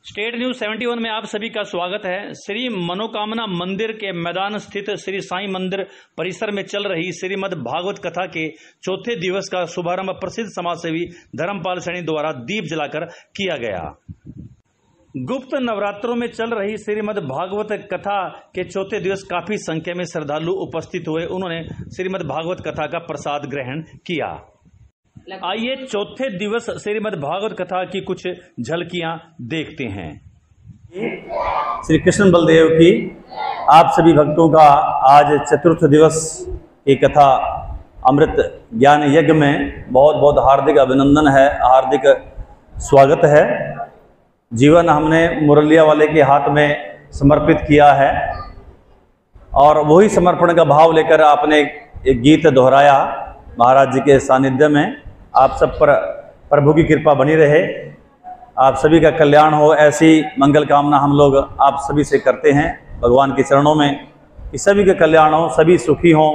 State news 71 में आप सभी का स्वागत है। श्री मनोकामना मंदिर के मैदान स्थित श्री साईं मंदिर परिसर में चल रही श्रीमद् भागवत कथा के चौथे दिवस का शुभारंभ प्रसिद्ध समाजसेवी धर्मपाल सैनी द्वारा दीप जलाकर किया गया। गुप्त नवरात्रों में चल रही श्रीमद् भागवत कथा के चौथे दिवस काफी संख्या में श्रद्धालु उपस्थित हुए। उन्होंने श्रीमद् भागवत कथा का प्रसाद ग्रहण किया। आइए चौथे दिवस श्रीमद् भागवत कथा की कुछ झलकियां देखते हैं। श्री कृष्ण बलदेव की आप सभी भक्तों का आज चतुर्थ दिवस की कथा अमृत ज्ञान यज्ञ में बहुत बहुत हार्दिक अभिनंदन है, हार्दिक स्वागत है। जीवन हमने मुरलिया वाले के हाथ में समर्पित किया है और वही समर्पण का भाव लेकर आपने एक गीत दोहराया महाराज जी के सानिध्य में। आप सब पर प्रभु की कृपा बनी रहे, आप सभी का कल्याण हो, ऐसी मंगल कामना हम लोग आप सभी से करते हैं भगवान के चरणों में कि सभी का कल्याण हो, सभी सुखी हों,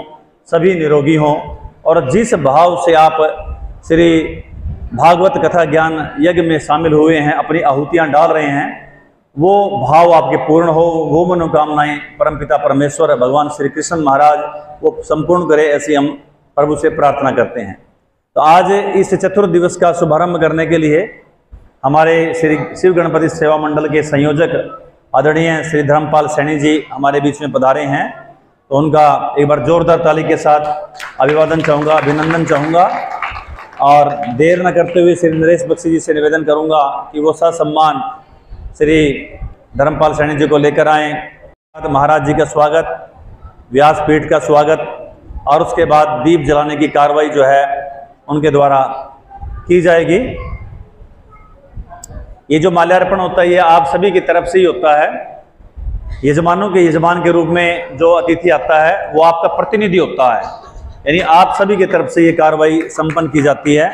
सभी निरोगी हों। और जिस भाव से आप श्री भागवत कथा ज्ञान यज्ञ में शामिल हुए हैं, अपनी आहुतियाँ डाल रहे हैं, वो भाव आपके पूर्ण हो, वो मनोकामनाएं परमपिता परमेश्वर भगवान श्री कृष्ण महाराज वो संपूर्ण करे, ऐसी हम प्रभु से प्रार्थना करते हैं। तो आज इस चतुर्थ दिवस का शुभारंभ करने के लिए हमारे श्री शिव गणपति सेवा मंडल के संयोजक आदरणीय श्री धर्मपाल सैनी जी हमारे बीच में पधारे हैं। तो उनका एक बार जोरदार ताली के साथ अभिवादन चाहूँगा, अभिनंदन चाहूँगा। और देर न करते हुए श्री नरेश बख्शी जी से निवेदन करूँगा कि वो ससम्मान श्री धर्मपाल सैनी जी को लेकर आएँ। महाराज जी का स्वागत, व्यासपीठ का स्वागत और उसके बाद दीप जलाने की कार्रवाई जो है उनके द्वारा की जाएगी। ये जो माल्यार्पण होता है ये आप सभी की तरफ से ही होता है। यजमानों के यजमान के रूप में जो अतिथि आता है वो आपका प्रतिनिधि होता है, यानी आप सभी की तरफ से ये कार्रवाई संपन्न की जाती है।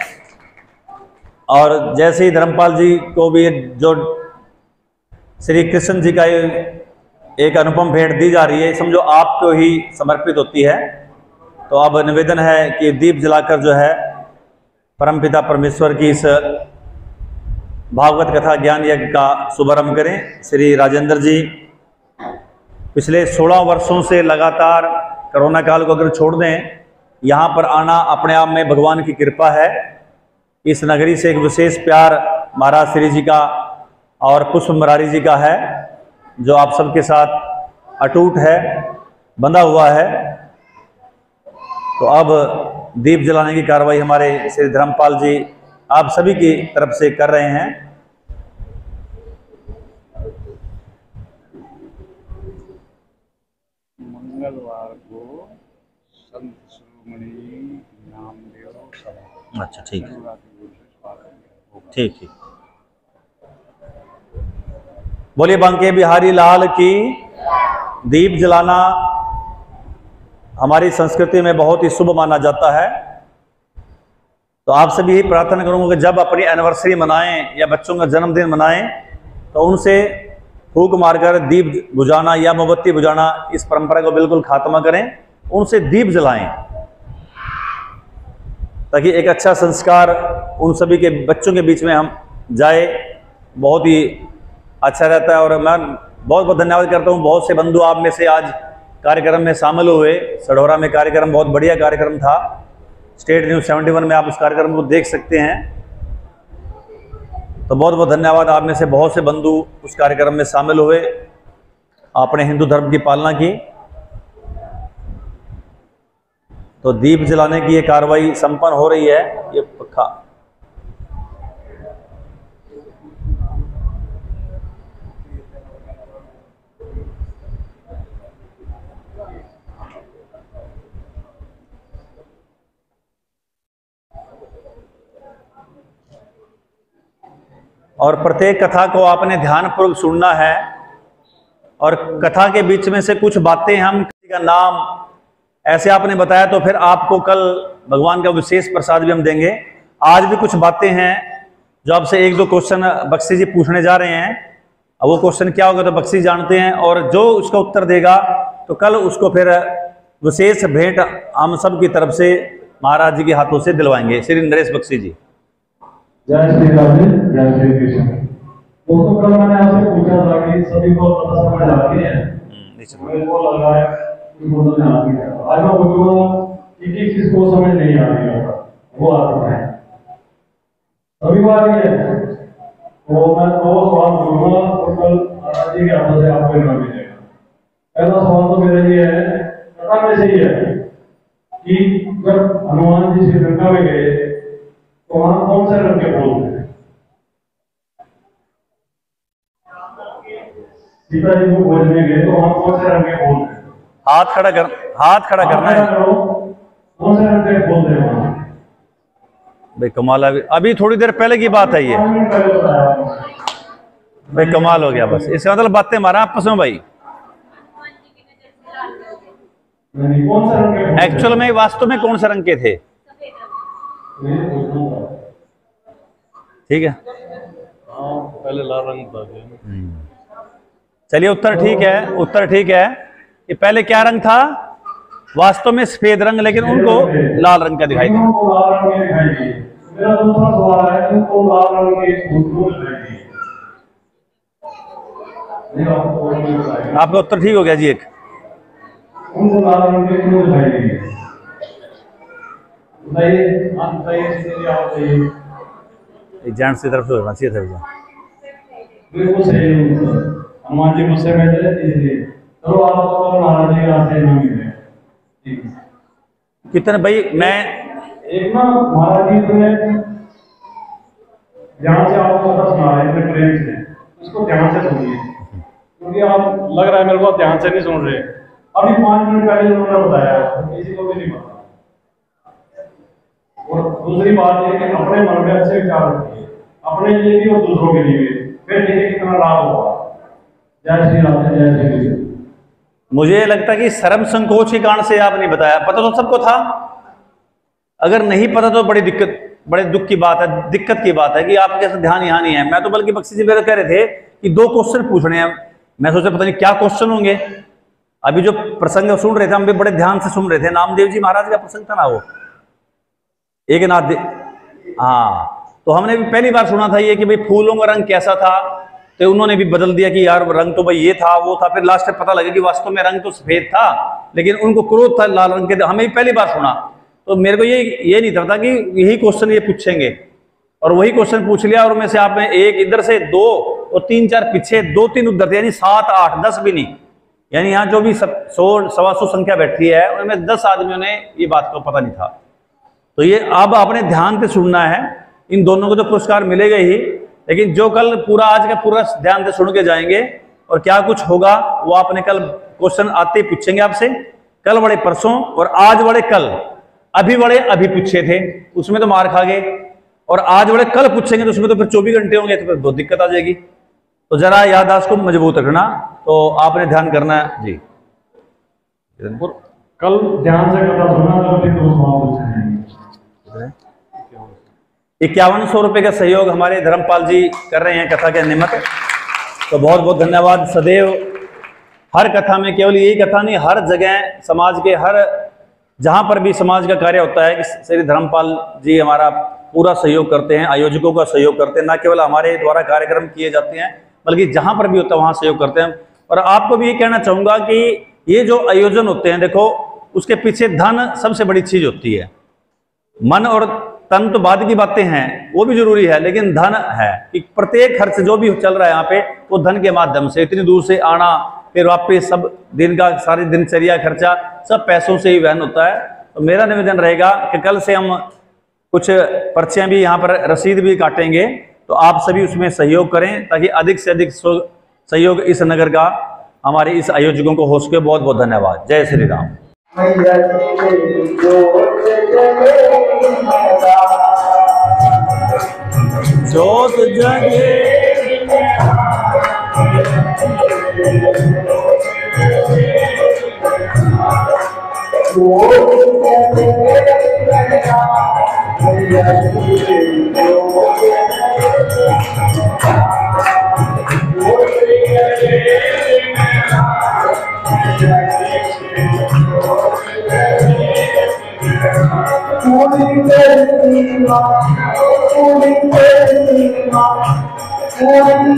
और जैसे ही धर्मपाल जी को भी जो श्री कृष्ण जी का एक अनुपम भेंट दी जा रही है, समझो आपको ही समर्पित होती है। तो अब निवेदन है कि दीप जलाकर जो है परमपिता परमेश्वर की इस भागवत कथा ज्ञान यज्ञ का शुभारंभ करें। श्री राजेंद्र जी पिछले 16 वर्षों से लगातार कोरोना काल को अगर छोड़ दें, यहाँ पर आना अपने आप में भगवान की कृपा है। इस नगरी से एक विशेष प्यार महाराज श्री जी का और पुष्प मुरारी जी का है, जो आप सबके साथ अटूट है, बंधा हुआ है। तो अब दीप जलाने की कार्रवाई हमारे श्री धर्मपाल जी आप सभी की तरफ से कर रहे हैं। मंगलवार को संत शिरोमणि नामदेव सभा। अच्छा, ठीक है, ठीक ठीक। बोलिए बांके बिहारी लाल की। दीप जलाना हमारी संस्कृति में बहुत ही शुभ माना जाता है। तो आप सभी ही प्रार्थना करूंगा कि जब अपनी एनिवर्सरी मनाएं या बच्चों का जन्मदिन मनाएं तो उनसे फूंक मारकर दीप बुझाना या मोमबत्ती बुझाना, इस परंपरा को बिल्कुल खात्मा करें, उनसे दीप जलाएं ताकि एक अच्छा संस्कार उन सभी के बच्चों के बीच में हम जाए, बहुत ही अच्छा रहता है। और मैं बहुत बहुत धन्यवाद करता हूँ, बहुत से बंधु आप में से आज कार्यक्रम में शामिल हुए। सढौरा में कार्यक्रम बहुत बढ़िया कार्यक्रम था। स्टेट न्यूज 71 में आप उस कार्यक्रम को देख सकते हैं। तो बहुत बहुत धन्यवाद, आप में से बहुत से बंधु उस कार्यक्रम में शामिल हुए, अपने हिंदू धर्म की पालना की। तो दीप जलाने की ये कार्रवाई संपन्न हो रही है। ये पक्का और प्रत्येक कथा को आपने ध्यानपूर्वक सुनना है। और कथा के बीच में से कुछ बातें हम किसी का नाम ऐसे आपने बताया तो फिर आपको कल भगवान का विशेष प्रसाद भी हम देंगे। आज भी कुछ बातें हैं जो आपसे एक दो क्वेश्चन बख्शी जी पूछने जा रहे हैं। अब वो क्वेश्चन क्या होगा तो बख्शी जानते हैं, और जो उसका उत्तर देगा तो कल उसको फिर विशेष भेंट हम सब की तरफ से महाराज जी के हाथों से दिलवाएंगे। श्री नरेश बख्शी जी। जय श्री राधे, जय श्री कृष्ण। दोस्तों कल मैंने आपसे पूछा था कि सभी को पता समझ आती है, मेरे को लगा है उनको समझ आती है। आज मैं पूछूंगा कि किस चीज को समझ नहीं आ रही है, वो आता है सभी को आ रही है। तो मैं दो सवाल पूछूंगा और कल जी के हाथों से आपको इनाम मिलेगा। पहला सवाल तो मेरा ये है, कथा में से ही है कि जब हनुमान जी श्रीलंका में गए तो वहां कौन से रंग के फूल थे? सीता जी को खोजने गए तो वहां कौन से रंग के फूल थे? हाथ खड़ा करना है। कौन से रंग के फूल थे वहां? भाई कमाल, अभी थोड़ी देर पहले की बात है ये। भाई कमाल हो गया, बस इसका मतलब बातें मारा आपस में भाई। एक्चुअल में वास्तव में कौन से रंग के थे? ठीक है, पहले लाल रंग था। चलिए उत्तर ठीक है, उत्तर ठीक है कि पहले क्या रंग था? वास्तव में सफेद रंग, लेकिन उनको लाल रंग का दिखाई दिया। मेरा दूसरा सवाल है, उनको लाल रंग के फूल आपका उत्तर ठीक हो गया जी। एक उनको लाल रंग के फूल बताइए, जेंट्स की तरफ से होना चाहिए था। बिल्कुल सही उत्तर। हनुमान जी मुझसे मिले इसलिए। चलो आप महाराज जी यहाँ से नाम मिले। कितने भाई? मैं एक ना महाराज जी ने ध्यान से आपको कथा सुना रहे हैं प्रेम से, उसको ध्यान से सुनिए, क्योंकि आप लग रहा है मेरे को ध्यान से नहीं सुन रहे। अभी 5 मिनट पहले उन्होंने बताया, किसी को भी नहीं पता। और दूसरी बात ये कि अपने मन में अच्छे विचार रखिए, अपने लिए भी और दूसरों के लिए भी, फिर देखिए कितना लाभ होगा। जय श्री राम, जय श्री कृष्ण। मुझे लगता है कि शर्म संकोच के कारण से आप नहीं बताया, पता तो सबको था। अगर नहीं पता तो बड़ी दिक्कत, बड़े दुख की बात है, दिक्कत की बात है कि आपके ध्यान यहाँ नहीं है। मैं तो बल्कि बख्शी जी मेरे कह रहे थे कि 2 क्वेश्चन पूछने हैं। मैं सोचा पता नहीं क्या क्वेश्चन होंगे। अभी जो प्रसंग सुन रहे थे हम भी बड़े ध्यान से सुन रहे थे। नामदेव जी महाराज का प्रसंग था ना वो, एक नाथ। हाँ, तो हमने भी पहली बार सुना था ये कि भाई फूलों का रंग कैसा था, तो उन्होंने भी बदल दिया कि यार रंग तो भाई ये था वो था। फिर लास्ट में पता लगा कि वास्तव में रंग तो सफेद था, लेकिन उनको क्रोध था लाल रंग के। हमें भी पहली बार सुना, तो मेरे को ये नहीं था कि यही क्वेश्चन ये पूछेंगे, और वही क्वेश्चन पूछ लिया। और में से आप में एक इधर से 2 और 3 4 पीछे 2-3 उधर थे, यानी 7 8 10 भी नहीं, यानी यहाँ जो भी 100-125 संख्या बैठी है उनमें 10 आदमियों ने ये बात को पता नहीं था। तो ये अब आपने ध्यान से सुनना है। इन दोनों को तो पुरस्कार मिलेगा ही, लेकिन जो कल पूरा आज का पूरा ध्यान से सुन के जाएंगे और क्या कुछ होगा वो आपने कल क्वेश्चन आते ही पूछेंगे आपसे। कल बड़े परसों और आज बड़े कल, अभी बड़े अभी पूछे थे उसमें तो मार खा गए, और आज बड़े कल पूछेंगे तो उसमें तो फिर 24 घंटे होंगे, तो फिर बहुत दिक्कत आ जाएगी। तो जरा याददाश्त को मजबूत रखना, तो आपने ध्यान करना है जी। कल ध्यान से कथा सुनना, तो फिर 2 सवाल पूछेंगे। 5100 रुपये का सहयोग हमारे धर्मपाल जी कर रहे हैं कथा के निमित्त, तो बहुत बहुत धन्यवाद। सदैव हर कथा में, केवल यही कथा नहीं, हर जगह समाज के हर जहाँ पर भी समाज का कार्य होता है कि श्री धर्मपाल जी हमारा पूरा सहयोग करते हैं, आयोजकों का सहयोग करते हैं। न केवल हमारे द्वारा कार्यक्रम किए जाते हैं, बल्कि जहाँ पर भी होता है वहाँ सहयोग करते हैं। और आपको भी ये कहना चाहूँगा कि ये जो आयोजन होते हैं, देखो उसके पीछे धन सबसे बड़ी चीज़ होती है। मन और तन तो बाद की बातें हैं, वो भी जरूरी है, लेकिन धन है कि प्रत्येक खर्च जो भी चल रहा है यहाँ पे वो धन के माध्यम से, इतनी दूर से आना, फिर वापस सब दिन का सारी दिनचर्या खर्चा सब पैसों से ही वहन होता है। तो मेरा निवेदन रहेगा कि कल से हम कुछ पर्चियाँ भी यहाँ पर रसीद भी काटेंगे, तो आप सभी उसमें सहयोग करें ताकि अधिक से अधिक सहयोग इस नगर का हमारे इस आयोजकों को हो सके। बहुत बहुत धन्यवाद। जय श्री राम। जोत जगे जीवन